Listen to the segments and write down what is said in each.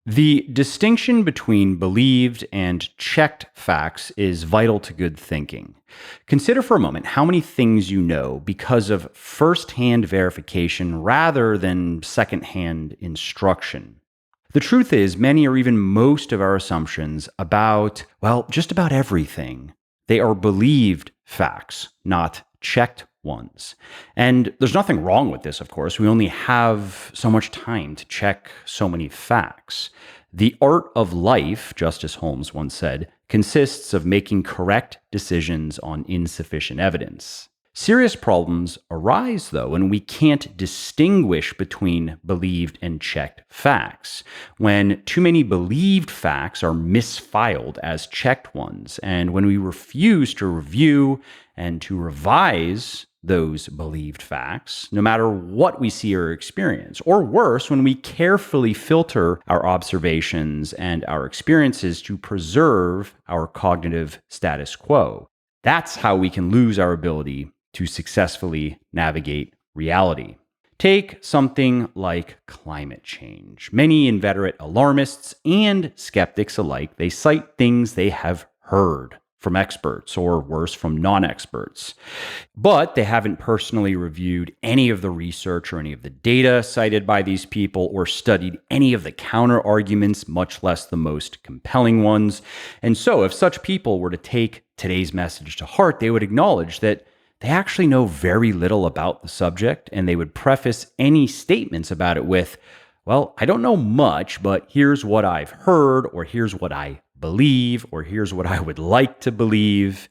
The distinction between believed and checked facts is vital to good thinking. Consider for a moment how many things you know because of first-hand verification rather than second-hand instruction. The truth is, many or even most of our assumptions about, well, just about everything, they are believed facts, not checked ones. And there's nothing wrong with this, of course. We only have so much time to check so many facts. The art of life, Justice Holmes once said, consists of making correct decisions on insufficient evidence. Serious problems arise, though, when we can't distinguish between believed and checked facts, when too many believed facts are misfiled as checked ones, and when we refuse to review and to revise those believed facts, no matter what we see or experience, or worse, when we carefully filter our observations and our experiences to preserve our cognitive status quo. That's how we can lose our ability to successfully navigate reality. Take something like climate change. Many inveterate alarmists and skeptics alike, they cite things they have heard from experts, or worse, from non-experts. But they haven't personally reviewed any of the research or any of the data cited by these people, or studied any of the counter-arguments, much less the most compelling ones. And so if such people were to take today's message to heart, they would acknowledge that they actually know very little about the subject, and they would preface any statements about it with, well, I don't know much, but here's what I've heard, or here's what I believe, or here's what I would like to believe.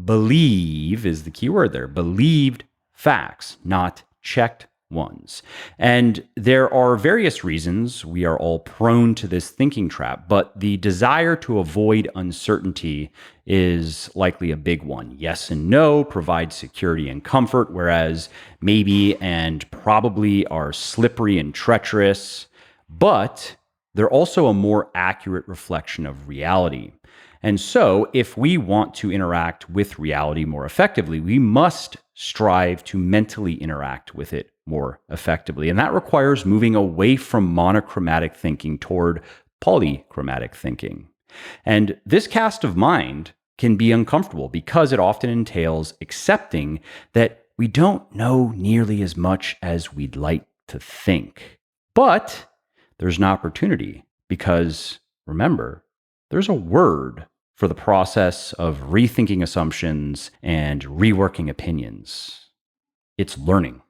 Believe is the key word there. Believed facts, not checked ones. And there are various reasons we are all prone to this thinking trap, but the desire to avoid uncertainty is likely a big one. Yes and no provide security and comfort, whereas maybe and probably are slippery and treacherous, but they're also a more accurate reflection of reality. And so, if we want to interact with reality more effectively, we must strive to mentally interact with it more effectively. And that requires moving away from monochromatic thinking toward polychromatic thinking. And this cast of mind can be uncomfortable because it often entails accepting that we don't know nearly as much as we'd like to think. But there's an opportunity because, remember, there's a word for the process of rethinking assumptions and reworking opinions. It's learning.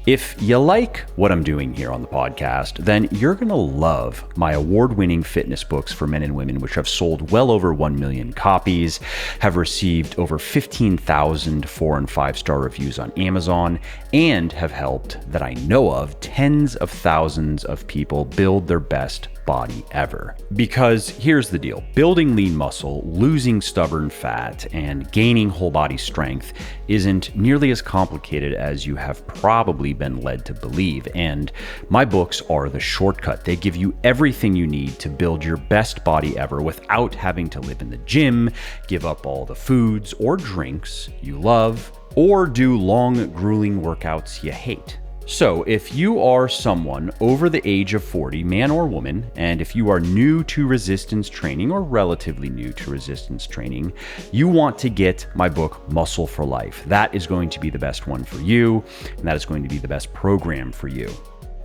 If you like what I'm doing here on the podcast, then you're going to love my award-winning fitness books for men and women, which have sold well over 1 million copies, have received over 15,000 4- and 5-star reviews on Amazon, and have helped, that I know of, tens of thousands of people build their best body ever. Because here's the deal. Building lean muscle, losing stubborn fat, and gaining whole body strength isn't nearly as complicated as you have probably been led to believe. And my books are the shortcut. They give you everything you need to build your best body ever without having to live in the gym, give up all the foods or drinks you love, or do long, grueling workouts you hate. So if you are someone over the age of 40, man or woman, and if you are new to resistance training or relatively new to resistance training, you want to get my book, Muscle for Life. That is going to be the best one for you, and that is going to be the best program for you.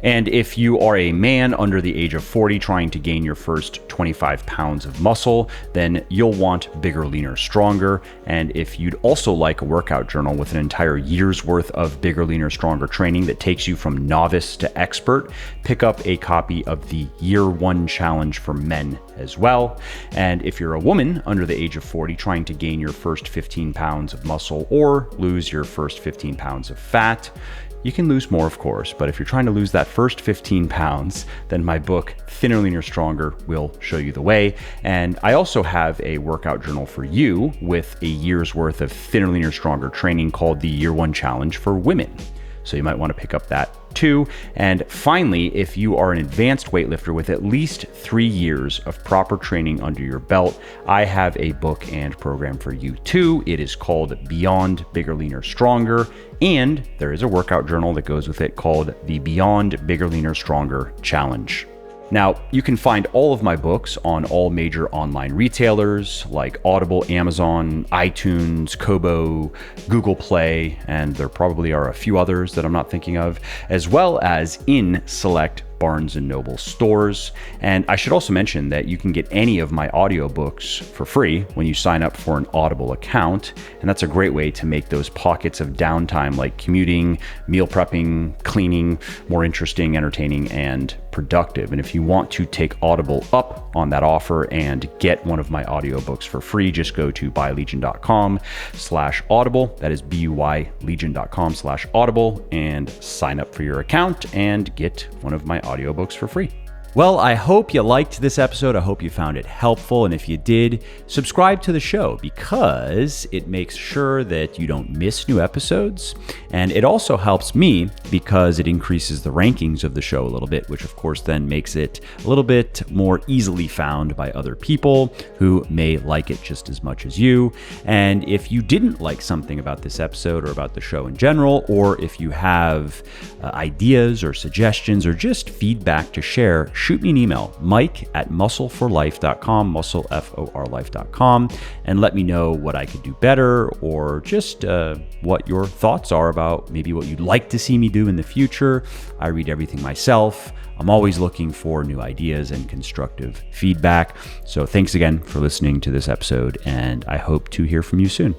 And if you are a man under the age of 40 trying to gain your first 25 pounds of muscle, then you'll want Bigger, Leaner, Stronger. And if you'd also like a workout journal with an entire year's worth of Bigger, Leaner, Stronger training that takes you from novice to expert, pick up a copy of the Year 1 Challenge for Men as well. And if you're a woman under the age of 40 trying to gain your first 15 pounds of muscle or lose your first 15 pounds of fat, you can lose more, of course, but if you're trying to lose that first 15 pounds, then my book, Thinner, Leaner, Stronger, will show you the way. And I also have a workout journal for you with a year's worth of Thinner, Leaner, Stronger training called the Year 1 Challenge for Women. So you might want to pick up that too. And finally, if you are an advanced weightlifter with at least 3 years of proper training under your belt, I have a book and program for you too. It is called Beyond Bigger, Leaner, Stronger. And there is a workout journal that goes with it called the Beyond Bigger, Leaner, Stronger Challenge. Now, you can find all of my books on all major online retailers like Audible, Amazon, iTunes, Kobo, Google Play, and there probably are a few others that I'm not thinking of, as well as in select Barnes & Noble stores. And I should also mention that you can get any of my audiobooks for free when you sign up for an Audible account. And that's a great way to make those pockets of downtime like commuting, meal prepping, cleaning more interesting, entertaining, and productive. And if you want to take Audible up on that offer and get one of my audiobooks for free, just go to buylegion.com/audible. That is buylegion.com/audible and sign up for your account and get one of my audiobooks for free. Well, I hope you liked this episode. I hope you found it helpful. And if you did, subscribe to the show because it makes sure that you don't miss new episodes. And it also helps me because it increases the rankings of the show a little bit, which of course then makes it a little bit more easily found by other people who may like it just as much as you. And if you didn't like something about this episode or about the show in general, or if you have ideas or suggestions or just feedback to share, shoot me an email, mike@muscleforlife.com, muscleforlife.com, and let me know what I could do better or just what your thoughts are about maybe what you'd like to see me do in the future. I read everything myself. I'm always looking for new ideas and constructive feedback. So thanks again for listening to this episode, and I hope to hear from you soon.